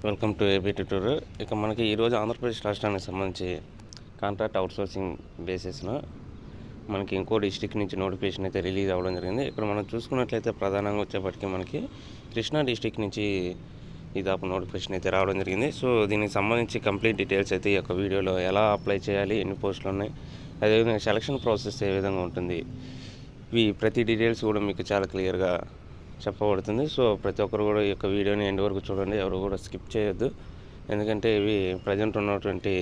Welcome to AB tutorial. ఇక మనకి ఈరోజు ఆంధ్రప్రదేశ్ రాష్ట్రానికి సంబంధించి కాంట్రాక్ట్ అవుట్సోర్సింగ్ బేసిస్లో మనకి ఇంకో డిస్టిక్ నుంచి నోటిఫికేషన్ అయితే రిలీజ్ అవ్వడం జరిగింది. ఇక్కడ మనం చూసుకున్నట్లయితే ప్రధానంగా వచ్చేప్పటికీ మనకి కృష్ణా డిస్టిక్ నుంచి ఈ దాపు నోటిఫికేషన్ అయితే రావడం జరిగింది. సో దీనికి సంబంధించి కంప్లీట్ డీటెయిల్స్ అయితే ఈ యొక్క వీడియోలో ఎలా అప్లై చేయాలి, ఎన్ని పోస్టులు ఉన్నాయి, అదేవిధంగా సెలక్షన్ ప్రాసెస్ ఏ విధంగా ఉంటుంది, ప్రతి డీటెయిల్స్ కూడా మీకు చాలా క్లియర్గా చెప్పబడుతుంది. సో ప్రతి ఒక్కరు కూడా ఈ యొక్క వీడియోని ఎండ్ వరకు చూడండి, ఎవరు కూడా స్కిప్ చేయొద్దు. ఎందుకంటే ఇవి ప్రజెంట్ ఉన్నటువంటి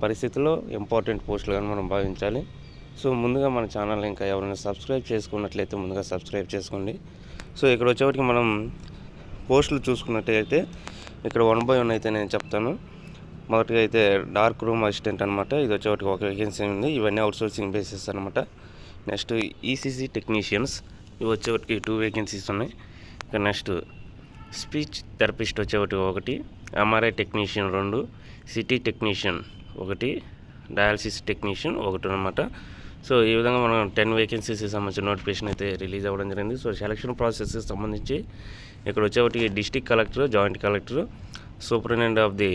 పరిస్థితుల్లో ఇంపార్టెంట్ పోస్టులుగా మనం భావించాలి. సో ముందుగా మన ఛానల్ ఇంకా ఎవరైనా సబ్స్క్రైబ్ చేసుకున్నట్లయితే ముందుగా సబ్స్క్రైబ్ చేసుకోండి. సో ఇక్కడ వచ్చేవాటికి మనం పోస్టులు చూసుకున్నట్లయితే ఇక్కడ 1 by 1 అయితే నేను చెప్తాను. మొదటిగా అయితే డార్క్ రూమ్ అసిస్టెంట్ అనమాట. ఇది వచ్చేవాటికి ఒక వేకెన్సీ ఉంది. ఇవన్నీ అవుట్సోర్సింగ్ బేసిస్ అనమాట. నెక్స్ట్ ఈసీసీ టెక్నీషియన్స్, ఇవి వచ్చేవాటికి 2 వేకెన్సీస్ ఉన్నాయి. ఇక నెక్స్ట్ స్పీచ్ థెరపిస్ట్ వచ్చేవాటి 1, MRI technician 2, CT technician 1, dialysis technician 1 అనమాట. సో ఈ విధంగా మనం 10 వేకెన్సీస్కి సంబంధించిన నోటిఫికేషన్ అయితే రిలీజ్ అవ్వడం జరిగింది. సో సెలక్షన్ ప్రాసెస్కి సంబంధించి ఇక్కడ వచ్చేవాటికి district collector, joint collector, superintendent of the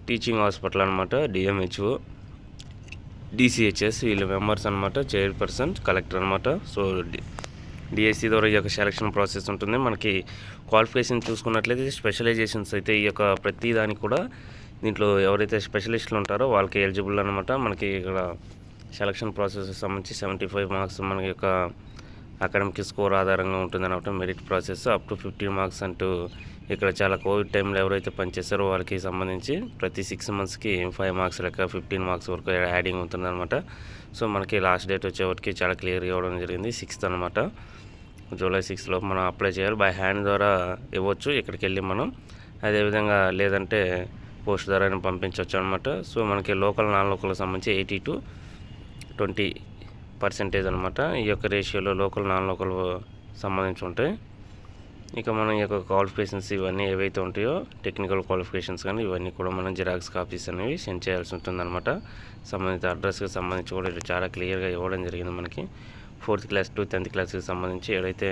teaching hospital అనమాట, డిఎంహెచ్ఓ, డిసిహెచ్ఎస్ వీళ్ళ మెంబర్స్ అనమాట, చైర్పర్సన్, కలెక్టర్ అనమాట. సో డిఎస్సి ద్వారా ఈ యొక్క సెలక్షన్ ప్రాసెస్ ఉంటుంది. మనకి క్వాలిఫికేషన్ చూసుకున్నట్లయితే స్పెషలైజేషన్స్ అయితే ఈ యొక్క ప్రతి దానికి కూడా దీంట్లో ఎవరైతే స్పెషలిస్టులు ఉంటారో వాళ్ళకి ఎలిజిబుల్ అనమాట. మనకి ఇక్కడ సెలక్షన్ ప్రాసెస్కి సంబంధించి 75 మార్క్స్ మనకి యొక్క అకాడమిక్ స్కోర్ ఆధారంగా ఉంటుంది అనమాట. Merit process up to 15 marks అంటూ ఇక్కడ చాలా కోవిడ్ టైంలో ఎవరైతే పనిచేస్తారో వాళ్ళకి సంబంధించి ప్రతి 6 మంత్స్కి 5 మార్క్స్ లెక్క 15 మార్క్స్ వరకు యాడింగ్ ఉంటుంది అనమాట. సో మనకి లాస్ట్ డేట్ వచ్చేవాటికి చాలా క్లియర్గా ఇవ్వడం జరిగింది, 6th అనమాట. జూలై 6లో మనం అప్లై చేయాలి. బై హ్యాండ్ ద్వారా ఇవ్వచ్చు ఇక్కడికి వెళ్ళి మనం, అదేవిధంగా లేదంటే పోస్ట్ ద్వారా పంపించవచ్చు అనమాట. సో మనకి లోకల్ నాన్ లోకల్కి సంబంధించి 80 to 20% అనమాట. ఈ యొక్క రేషియోలో లోకల్ నాన్ లోకల్ సంబంధించి ఉంటాయి. ఇక మనం ఈ యొక్క క్వాలిఫికేషన్స్ ఇవన్నీ ఏవైతే ఉంటాయో టెక్నికల్ క్వాలిఫికేషన్స్ కానీ ఇవన్నీ కూడా మనం జిరాక్స్ కాపీస్ అనేవి సెండ్ చేయాల్సి ఉంటుందన్నమాట. సంబంధిత అడ్రస్కి సంబంధించి కూడా ఇది చాలా క్లియర్గా ఇవ్వడం జరిగింది. మనకి 4th క్లాస్ టు 10th క్లాస్కి సంబంధించి ఏదైతే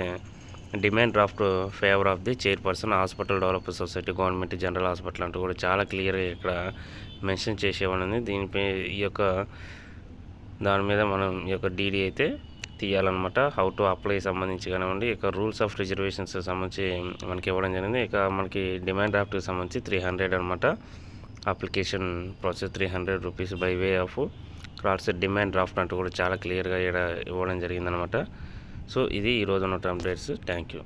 demand draft favour of the chairperson hospital developer society government general hospital అంటూ కూడా చాలా క్లియర్గా ఇక్కడ మెన్షన్ చేసేవాళ్ళని. దీనిపై ఈ యొక్క దాని మీద మనం ఈ యొక్క డీడీ అయితే తీయాలన్నమాట. హౌ టు అప్లై సంబంధించి కానివ్వండి, ఇక రూల్స్ ఆఫ్ రిజర్వేషన్స్ సంబంధించి మనకి ఇవ్వడం జరిగింది. ఇక మనకి డిమాండ్ డ్రాఫ్ట్కి సంబంధించి 300 అనమాట. Application process 300 rupees by way of cross demand draft అంటూ కూడా చాలా క్లియర్గా ఇక్కడ ఇవ్వడం జరిగిందనమాట. సో ఇది ఈరోజు ఉన్న అప్డేట్స్. Thank you.